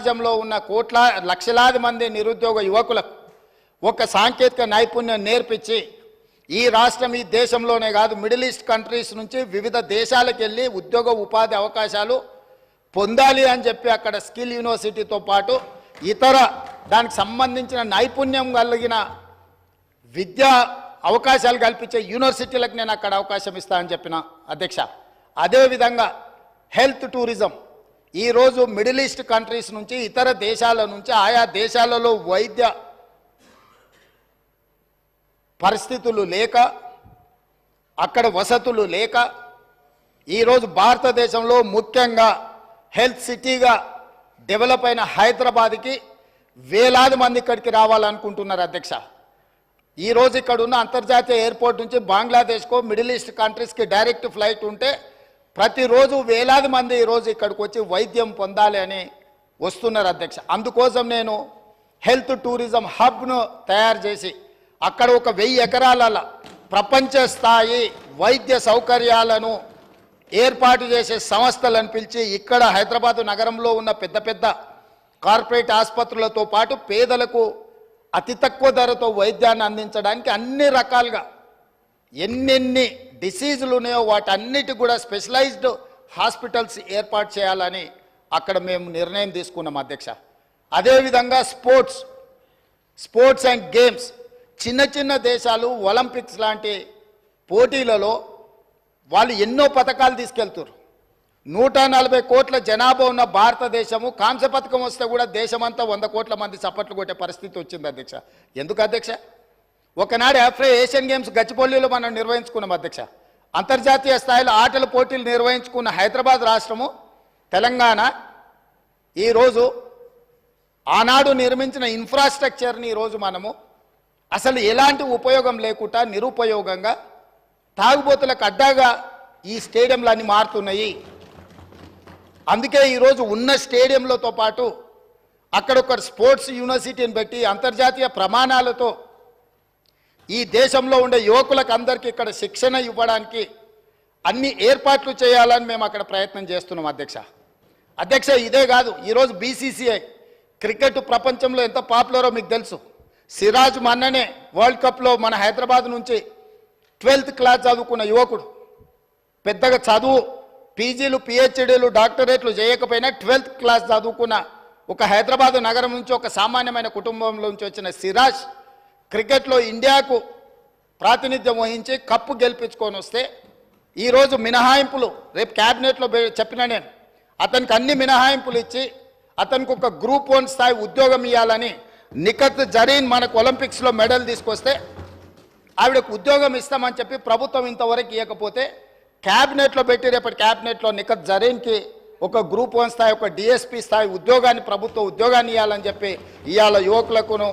సమాజంలో ఉన్న లక్షలాది మంది నిరుద్యోగ యువకులకు ఒక సాంకేతిక నైపుణ్యం నేర్పించి ఈ రాష్ట్రం ఈ దేశంలోనే కాదు మిడిల్ ఈస్ట్ కంట్రీస్ నుంచి వివిధ దేశాలకు వెళ్ళి ఉద్యోగ ఉపాధి అవకాశాలు పొందాలి అని చెప్పి అక్కడ స్కిల్ యూనివర్సిటీతో పాటు ఇతర దానికి సంబంధించిన నైపుణ్యం కలిగిన విద్యా అవకాశాలు కల్పించే యూనివర్సిటీలకు నేను అక్కడ అవకాశం ఇస్తానని చెప్పిన అధ్యక్ష. అదేవిధంగా హెల్త్ టూరిజం ఈరోజు మిడిల్ ఈస్ట్ కంట్రీస్ నుంచి ఇతర దేశాల నుంచి ఆయా దేశాలలో వైద్య పరిస్థితులు లేక అక్కడ వసతులు లేక ఈరోజు భారతదేశంలో ముఖ్యంగా హెల్త్ సిటీగా డెవలప్ అయిన హైదరాబాద్కి వేలాది మంది ఇక్కడికి రావాలనుకుంటున్నారు అధ్యక్ష. ఈరోజు ఇక్కడ ఉన్న అంతర్జాతీయ ఎయిర్పోర్ట్ నుంచి బంగ్లాదేశ్కో మిడిల్ ఈస్ట్ కంట్రీస్కి డైరెక్ట్ ఫ్లైట్ ఉంటే ప్రతిరోజు వేలాది మంది ఈరోజు ఇక్కడికి వచ్చి వైద్యం పొందాలి అని వస్తున్నారు అధ్యక్ష. అందుకోసం నేను హెల్త్ టూరిజం హబ్ను తయారు చేసి అక్కడ ఒక 1000 ఎకరాల ప్రపంచ స్థాయి వైద్య సౌకర్యాలను ఏర్పాటు చేసే సంస్థలను పిలిచి ఇక్కడ హైదరాబాదు నగరంలో ఉన్న పెద్ద పెద్ద కార్పొరేట్ ఆసుపత్రులతో పాటు పేదలకు అతి తక్కువ ధరతో వైద్యాన్ని అందించడానికి అన్ని రకాలుగా ఎన్నెన్ని డిసీజులు ఉన్నాయో వాటన్నిటి కూడా స్పెషలైజ్డ్ హాస్పిటల్స్ ఏర్పాటు చేయాలని అక్కడ మేము నిర్ణయం తీసుకున్నాం అధ్యక్ష. అదేవిధంగా స్పోర్ట్స్ అండ్ గేమ్స్ చిన్న చిన్న దేశాలు ఒలింపిక్స్ లాంటి పోటీలలో వాళ్ళు ఎన్నో పథకాలు తీసుకెళ్తారు. 140 కోట్ల జనాభా ఉన్న భారతదేశము కాంస్య పథకం వస్తే కూడా దేశమంతా 100 కోట్ల మంది చప్పట్లు కొట్టే పరిస్థితి వచ్చింది అధ్యక్ష. ఎందుకు అధ్యక్ష? ఒకనాడు ఏషియన్ గేమ్స్ గచ్చిబౌలిలో మనం నిర్వహించుకున్నాం అధ్యక్ష. అంతర్జాతీయ స్థాయిలో ఆటల పోటీలు నిర్వహించుకున్న హైదరాబాద్ రాష్ట్రము తెలంగాణ ఈరోజు ఆనాడు నిర్మించిన ఇన్ఫ్రాస్ట్రక్చర్ని ఈరోజు మనము అసలు ఎలాంటి ఉపయోగం లేకుండా నిరుపయోగంగా తాగుబోతులకు అడ్డాగా ఈ స్టేడియంలన్నీ మారుతున్నాయి. అందుకే ఈరోజు ఉన్న స్టేడియంలతో పాటు అక్కడ ఒక స్పోర్ట్స్ యూనివర్సిటీని పెట్టి అంతర్జాతీయ ప్రమాణాలతో ఈ దేశంలో ఉండే యువకులకు అందరికీ ఇక్కడ శిక్షణ ఇవ్వడానికి అన్ని ఏర్పాట్లు చేయాలని మేము అక్కడ ప్రయత్నం చేస్తున్నాం అధ్యక్ష. ఇదే కాదు, ఈరోజు BCCI క్రికెట్ ప్రపంచంలో ఎంత పాపులరో మీకు తెలుసు. సిరాజ్ మొన్ననే వరల్డ్ కప్లో మన హైదరాబాద్ నుంచి 12th క్లాస్ చదువుకున్న యువకుడు, పెద్దగా చదువు పీజీలు PhDలు డాక్టరేట్లు చేయకపోయినా 12th క్లాస్ చదువుకున్న ఒక హైదరాబాద్ నగరం నుంచి ఒక సామాన్యమైన కుటుంబంలో నుంచి వచ్చిన సిరాజ్ క్రికెట్లో ఇండియాకు ప్రాతినిధ్యం వహించి కప్పు గెలిపించుకొని వస్తే ఈరోజు మినహాయింపులు రేపు క్యాబినెట్లో చెప్పిన నేను అతనికి అన్ని మినహాయింపులు ఇచ్చి అతనికి ఒక గ్రూప్ 1 స్థాయి ఉద్యోగం ఇవ్వాలని నిఖత్ జరీన్ మనకు ఒలింపిక్స్లో మెడల్ తీసుకొస్తే ఆవిడకు ఉద్యోగం ఇస్తామని చెప్పి ప్రభుత్వం ఇంతవరకు ఇవ్వకపోతే క్యాబినెట్లో పెట్టి రేపటి క్యాబినెట్లో నిఖత్ జరీన్కి ఒక గ్రూప్ 1 స్థాయి ఒక DSP స్థాయి ఉద్యోగాన్ని ప్రభుత్వ ఉద్యోగాన్ని ఇవ్వాలని చెప్పి ఇవాళ యువకులకును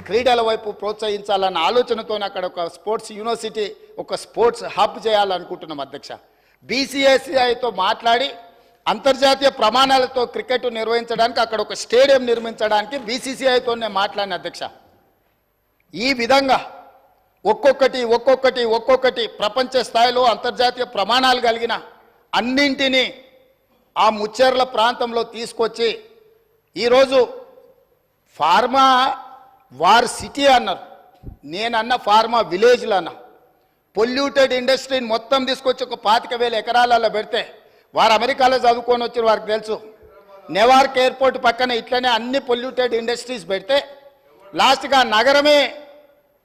క్రీడల వైపు ప్రోత్సహించాలన్న ఆలోచనతో అక్కడ ఒక స్పోర్ట్స్ యూనివర్సిటీ ఒక స్పోర్ట్స్ హబ్ చేయాలనుకుంటున్నాం అధ్యక్ష. BCCIతో మాట్లాడి అంతర్జాతీయ ప్రమాణాలతో క్రికెట్ నిర్వహించడానికి అక్కడ ఒక స్టేడియం నిర్మించడానికి BCCIతో నేను మాట్లాడిన అధ్యక్ష. ఈ విధంగా ఒక్కొక్కటి ప్రపంచ స్థాయిలో అంతర్జాతీయ ప్రమాణాలు కలిగిన అన్నింటినీ ఆ ముచ్చెర్ల ప్రాంతంలో తీసుకొచ్చి ఈరోజు ఫార్మా వార్ సిటీ అన్నారు, నేనన్న ఫార్మా విలేజ్లు అన్నా. పొల్యూటెడ్ ఇండస్ట్రీని మొత్తం తీసుకొచ్చి ఒక 25,000 ఎకరాలలో పెడితే వారు అమెరికాలో చదువుకొని వచ్చి వారికి తెలుసు. నెవార్క్ ఎయిర్పోర్ట్ పక్కన ఇట్లనే అన్ని పొల్యూటెడ్ ఇండస్ట్రీస్ పెడితే లాస్ట్గా నగరమే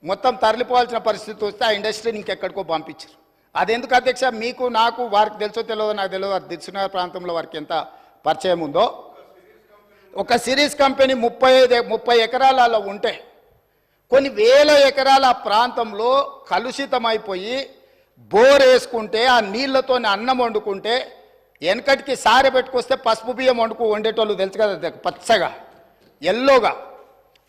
మొత్తం తరలిపోవాల్సిన పరిస్థితి వస్తే ఆ ఇండస్ట్రీని ఇంకెక్కడికో పంపించారు. అదెందుకు అధ్యక్ష? మీకు నాకు వారికి తెలుసో తెలియదో నాకు తెలియదు. దిల్సునగర్ ప్రాంతంలో వారికి ఎంత పరిచయం ఉందో, ఒక సిరీస్ కంపెనీ 30 ఎకరాలలో ఉంటే కొన్ని వేల ఎకరాల ప్రాంతంలో కలుషితమైపోయి బోర్ వేసుకుంటే ఆ నీళ్లతో అన్నం వండుకుంటే వెనకటికి సారె పెట్టుకొస్తే పసుపు బియ్యం వండేటోళ్ళు తెలుసు కదా, పచ్చగా ఎల్లోగా.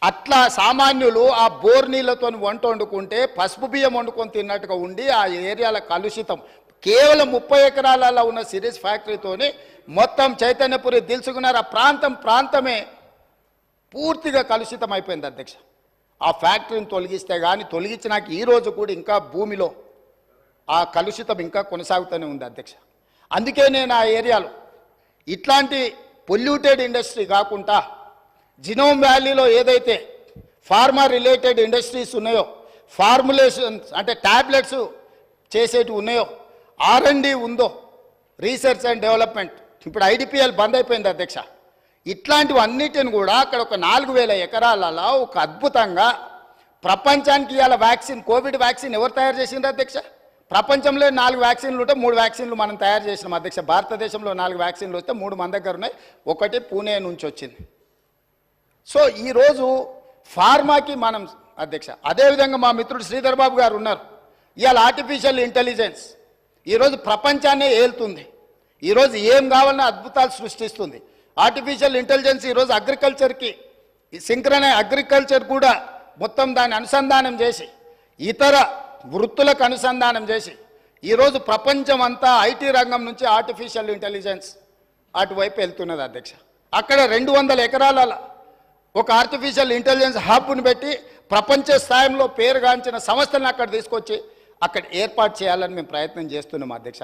అట్లా సామాన్యులు ఆ బోర్ నీళ్లతో వంట వండుకుంటే పసుపు బియ్యం వండుకొని తిన్నట్టుగా ఉండి ఆ ఏరియాల కలుషితం కేవలం 30 ఎకరాలలో ఉన్న సిరీస్ ఫ్యాక్టరీతోని మొత్తం చైతన్యపురి దిల్సుకున్నారు ఆ ప్రాంతమే పూర్తిగా కలుషితం అయిపోయింది అధ్యక్ష. ఆ ఫ్యాక్టరీని తొలగిస్తే కానీ తొలగించినాక ఈరోజు కూడా ఇంకా భూమిలో ఆ కలుషితం ఇంకా కొనసాగుతూనే ఉంది అధ్యక్ష. అందుకే నేను ఆ ఏరియాలో ఇట్లాంటి పొల్యూటెడ్ ఇండస్ట్రీ కాకుండా జినోమ్ వ్యాలీలో ఏదైతే ఫార్మా రిలేటెడ్ ఇండస్ట్రీస్ ఉన్నాయో, ఫార్ములేషన్స్ అంటే ట్యాబ్లెట్స్ చేసేటివి ఉన్నాయో, R&D ఉందో, రీసెర్చ్ అండ్ డెవలప్మెంట్, ఇప్పుడు IDPL బంద్ అయిపోయింది అధ్యక్ష. ఇట్లాంటివన్నిటిని కూడా అక్కడ ఒక 4000 ఎకరాలలో ఒక అద్భుతంగా ప్రపంచానికి ఇవాళ వ్యాక్సిన్, కోవిడ్ వ్యాక్సిన్ ఎవరు తయారు చేసిండ్రు అధ్యక్ష? ప్రపంచంలో 4 వ్యాక్సిన్లు ఉంటే 3 వ్యాక్సిన్లు మనం తయారు చేసినాం అధ్యక్ష. భారతదేశంలో 4 వ్యాక్సిన్లు వస్తే 3 మన దగ్గర ఉన్నాయి, ఒకటి పూణే నుంచి వచ్చింది. సో ఈరోజు ఫార్మాకి మనం అధ్యక్ష, అదేవిధంగా మా మిత్రుడు శ్రీధర్ బాబు గారు ఉన్నారు. ఇవాళ ఆర్టిఫిషియల్ ఇంటెలిజెన్స్ ఈరోజు ప్రపంచాన్నే ఏలుతుంది. ఈరోజు ఏం కావాలన్నా అద్భుతాలు సృష్టిస్తుంది. ఆర్టిఫిషియల్ ఇంటెలిజెన్స్ ఈరోజు అగ్రికల్చర్కి, సింక్రనైజ్ అగ్రికల్చర్ కూడా మొత్తం దాన్ని అనుసంధానం చేసి, ఇతర వృత్తులకు అనుసంధానం చేసి, ఈరోజు ప్రపంచం అంతా ఐటీ రంగం నుంచి ఆర్టిఫిషియల్ ఇంటెలిజెన్స్ అటువైపు వెళ్తున్నది అధ్యక్ష. అక్కడ 200 ఎకరాల ఒక ఆర్టిఫిషియల్ ఇంటెలిజెన్స్ హబ్ను పెట్టి ప్రపంచ స్థాయిలో పేరుగాంచిన సంస్థలను అక్కడ తీసుకొచ్చి అక్కడ ఏర్పాటు చేయాలని మేము ప్రయత్నం చేస్తున్నాం అధ్యక్ష.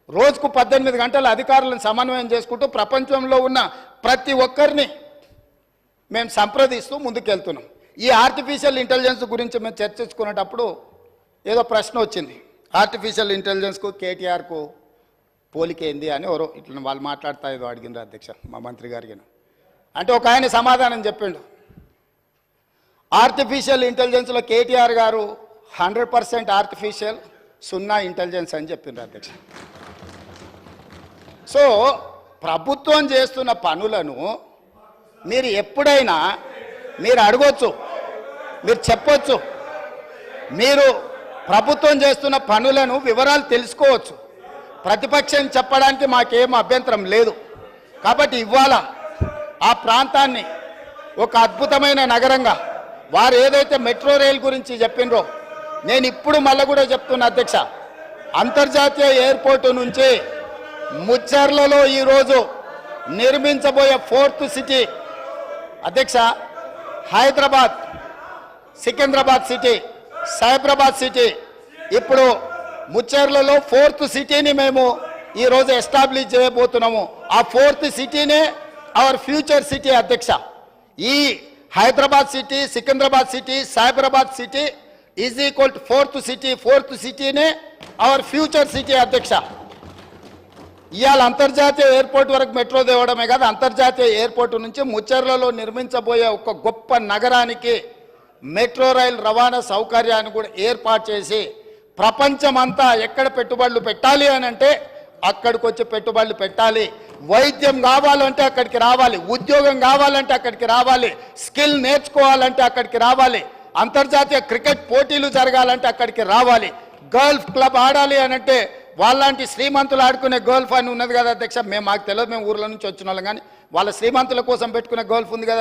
రోజుకు 18 గంటల అధికారులను సమన్వయం చేసుకుంటూ ప్రపంచంలో ఉన్న ప్రతి ఒక్కరిని మేము సంప్రదిస్తూ ముందుకెళ్తున్నాం. ఈ ఆర్టిఫిషియల్ ఇంటెలిజెన్స్ గురించి మేము చర్చించుకునేటప్పుడు ఏదో ప్రశ్న వచ్చింది, ఆర్టిఫిషియల్ ఇంటెలిజెన్స్కు కేటీఆర్కు పోలికేంది అని ఎవరో ఇట్లా వాళ్ళు మాట్లాడుతా ఏదో అడిగినారు అధ్యక్ష మా మంత్రి గారికి. అంటే ఒక ఆయన సమాధానం చెప్పిండు, ఆర్టిఫిషియల్ ఇంటెలిజెన్స్లో కేటీఆర్ గారు 100% ఆర్టిఫిషియల్, 0 ఇంటెలిజెన్స్ అని చెప్పిండ్రు అధ్యక్ష. సో ప్రభుత్వం చేస్తున్న పనులను మీరు ఎప్పుడైనా మీరు అడగొచ్చు, మీరు చెప్పొచ్చు, మీరు ప్రభుత్వం చేస్తున్న పనులను వివరాలు తెలుసుకోవచ్చు. ప్రతిపక్షం చెప్పడానికి మాకేం అభ్యంతరం లేదు. కాబట్టి ఇవాళ ఆ ప్రాంతాన్ని ఒక అద్భుతమైన నగరంగా వారు ఏదైతే మెట్రో రైల్ గురించి చెప్పినరో, నేను ఇప్పుడు మళ్ళీ కూడా చెప్తున్నా అధ్యక్ష, అంతర్జాతీయ ఎయిర్పోర్టు నుంచి ముచ్చర్లలో ఈరోజు నిర్మించబోయే 4th సిటీ అధ్యక్ష, హైదరాబాద్, సికింద్రాబాద్ సిటీ, సైబరాబాద్ సిటీ, ఇప్పుడు ముచ్చర్లలో 4th సిటీని మేము ఈరోజు ఎస్టాబ్లిష్ చేయబోతున్నాము. ఆ 4th సిటీనే అవర్ ఫ్యూచర్ సిటీ అధ్యక్ష. ఈ Hyderabad city, Secunderabad city, Cyberabad city is equal to 4th city. 4th సిటీనే అవర్ ఫ్యూచర్ సిటీ అధ్యక్ష. ఇవాళ అంతర్జాతీయ ఎయిర్పోర్ట్ వరకు మెట్రో తేవడమే కాదు, అంతర్జాతీయ ఎయిర్పోర్ట్ నుంచి ముచ్చర్లలో నిర్మించబోయే ఒక గొప్ప నగరానికి మెట్రో రైల్ రవాణా సౌకర్యాన్ని కూడా ఏర్పాటు చేసి ప్రపంచమంతా ఎక్కడ పెట్టుబడులు పెట్టాలి అని అంటే అక్కడికి వచ్చి పెట్టుబడులు పెట్టాలి. వైద్యం కావాలంటే అక్కడికి రావాలి, ఉద్యోగం కావాలంటే అక్కడికి రావాలి, స్కిల్ నేర్చుకోవాలంటే అక్కడికి రావాలి, అంతర్జాతీయ క్రికెట్ పోటీలు జరగాలంటే అక్కడికి రావాలి, గల్ఫ్ క్లబ్ ఆడాలి అని అంటే వాళ్ళంటి శ్రీమంతులు ఆడుకునే గోల్ఫ్ అని ఉన్నది కదా అధ్యక్ష. మాకు తెలియదు, మేము ఊర్ల నుంచి వచ్చిన వాళ్ళం, కానీ వాళ్ళ శ్రీమంతుల కోసం పెట్టుకునే గోల్ఫ్ ఉంది కదా.